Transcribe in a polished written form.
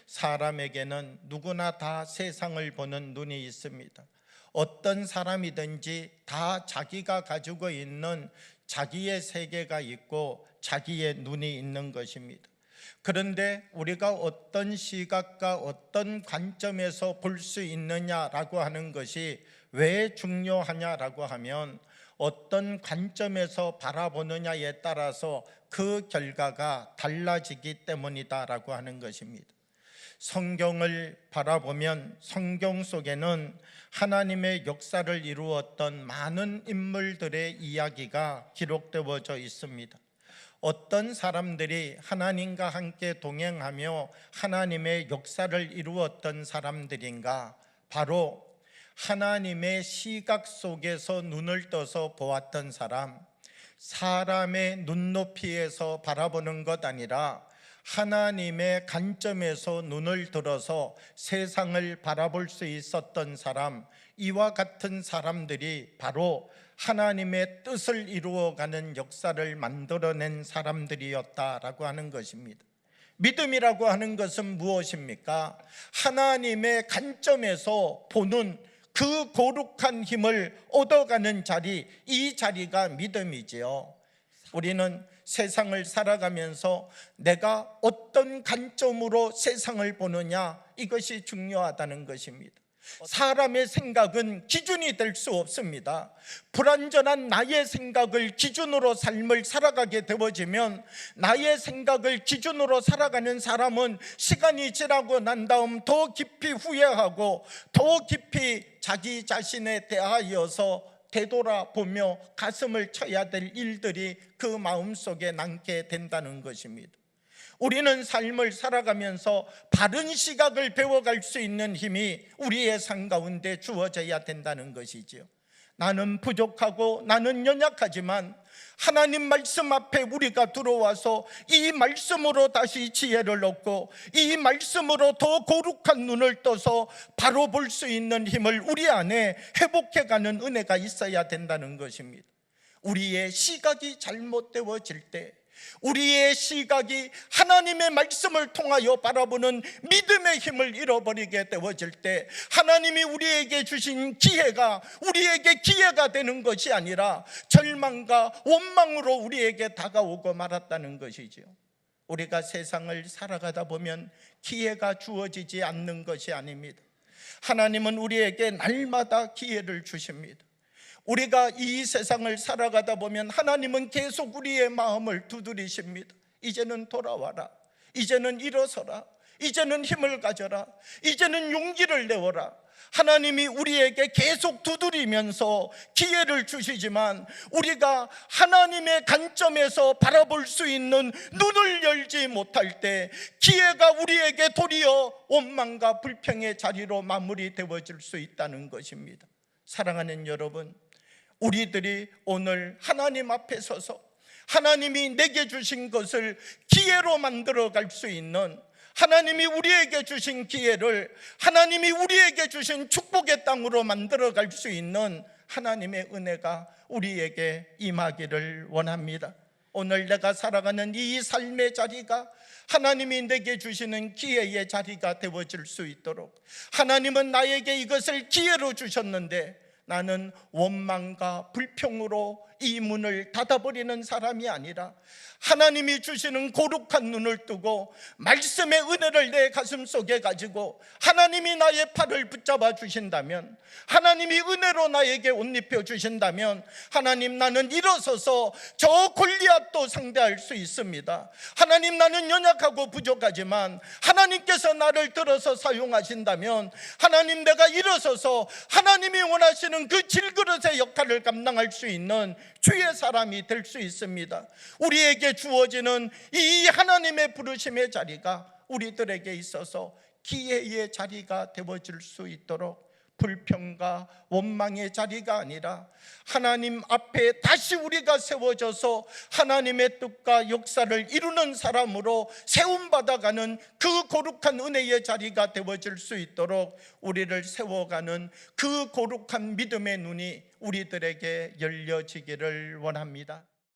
사람에게는 누구나 다 세상을 보는 눈이 있습니다. 어떤 사람이든지 다 자기가 가지고 있는 자기의 세계가 있고 자기의 눈이 있는 것입니다. 그런데 우리가 어떤 시각과 어떤 관점에서 볼 수 있느냐라고 하는 것이 왜 중요하냐라고 하면 어떤 관점에서 바라보느냐에 따라서 그 결과가 달라지기 때문이다라고 하는 것입니다. 성경을 바라보면 성경 속에는 하나님의 역사를 이루었던 많은 인물들의 이야기가 기록되어져 있습니다. 어떤 사람들이 하나님과 함께 동행하며 하나님의 역사를 이루었던 사람들인가? 바로 하나님의 시각 속에서 눈을 떠서 보았던 사람, 사람의 눈높이에서 바라보는 것 아니라 하나님의 관점에서 눈을 들어서 세상을 바라볼 수 있었던 사람, 이와 같은 사람들이 바로 하나님의 뜻을 이루어가는 역사를 만들어낸 사람들이었다라고 하는 것입니다. 믿음이라고 하는 것은 무엇입니까? 하나님의 관점에서 보는 그 거룩한 힘을 얻어가는 자리, 이 자리가 믿음이지요. 우리는 세상을 살아가면서 내가 어떤 관점으로 세상을 보느냐, 이것이 중요하다는 것입니다. 사람의 생각은 기준이 될 수 없습니다. 불완전한 나의 생각을 기준으로 삶을 살아가게 되어지면 나의 생각을 기준으로 살아가는 사람은 시간이 지나고 난 다음 더 깊이 후회하고 더 깊이 자기 자신에 대하여서 되돌아보며 가슴을 쳐야 될 일들이 그 마음속에 남게 된다는 것입니다. 우리는 삶을 살아가면서 바른 시각을 배워갈 수 있는 힘이 우리의 삶 가운데 주어져야 된다는 것이지요. 나는 부족하고 나는 연약하지만 하나님 말씀 앞에 우리가 들어와서 이 말씀으로 다시 지혜를 얻고 이 말씀으로 더 거룩한 눈을 떠서 바로 볼 수 있는 힘을 우리 안에 회복해가는 은혜가 있어야 된다는 것입니다. 우리의 시각이 잘못되어질 때, 우리의 시각이 하나님의 말씀을 통하여 바라보는 믿음의 힘을 잃어버리게 되어질 때, 하나님이 우리에게 주신 기회가 우리에게 기회가 되는 것이 아니라 절망과 원망으로 우리에게 다가오고 말았다는 것이죠. 우리가 세상을 살아가다 보면 기회가 주어지지 않는 것이 아닙니다. 하나님은 우리에게 날마다 기회를 주십니다. 우리가 이 세상을 살아가다 보면 하나님은 계속 우리의 마음을 두드리십니다. 이제는 돌아와라, 이제는 일어서라, 이제는 힘을 가져라, 이제는 용기를 내어라. 하나님이 우리에게 계속 두드리면서 기회를 주시지만 우리가 하나님의 관점에서 바라볼 수 있는 눈을 열지 못할 때 기회가 우리에게 도리어 원망과 불평의 자리로 마무리되어질 수 있다는 것입니다. 사랑하는 여러분, 우리들이 오늘 하나님 앞에 서서 하나님이 내게 주신 것을 기회로 만들어 갈 수 있는, 하나님이 우리에게 주신 기회를 하나님이 우리에게 주신 축복의 땅으로 만들어 갈 수 있는 하나님의 은혜가 우리에게 임하기를 원합니다. 오늘 내가 살아가는 이 삶의 자리가 하나님이 내게 주시는 기회의 자리가 되어질 수 있도록, 하나님은 나에게 이것을 기회로 주셨는데 나는 원망과 불평으로 이 문을 닫아버리는 사람이 아니라 하나님이 주시는 거룩한 눈을 뜨고 말씀의 은혜를 내 가슴 속에 가지고 하나님이 나의 팔을 붙잡아 주신다면, 하나님이 은혜로 나에게 옷 입혀 주신다면, 하나님 나는 일어서서 저 골리앗도 상대할 수 있습니다. 하나님 나는 연약하고 부족하지만 하나님께서 나를 들어서 사용하신다면 하나님 내가 일어서서 하나님이 원하시는 그 질그릇의 역할을 감당할 수 있는 주의 사람이 될 수 있습니다. 우리에게 주어지는 이 하나님의 부르심의 자리가 우리들에게 있어서 기회의 자리가 되어질 수 있도록, 불평과 원망의 자리가 아니라 하나님 앞에 다시 우리가 세워져서 하나님의 뜻과 역사를 이루는 사람으로 세움받아가는 그 거룩한 은혜의 자리가 되어질 수 있도록 우리를 세워가는 그 거룩한 믿음의 눈이 우리들에게 열려지기를 원합니다.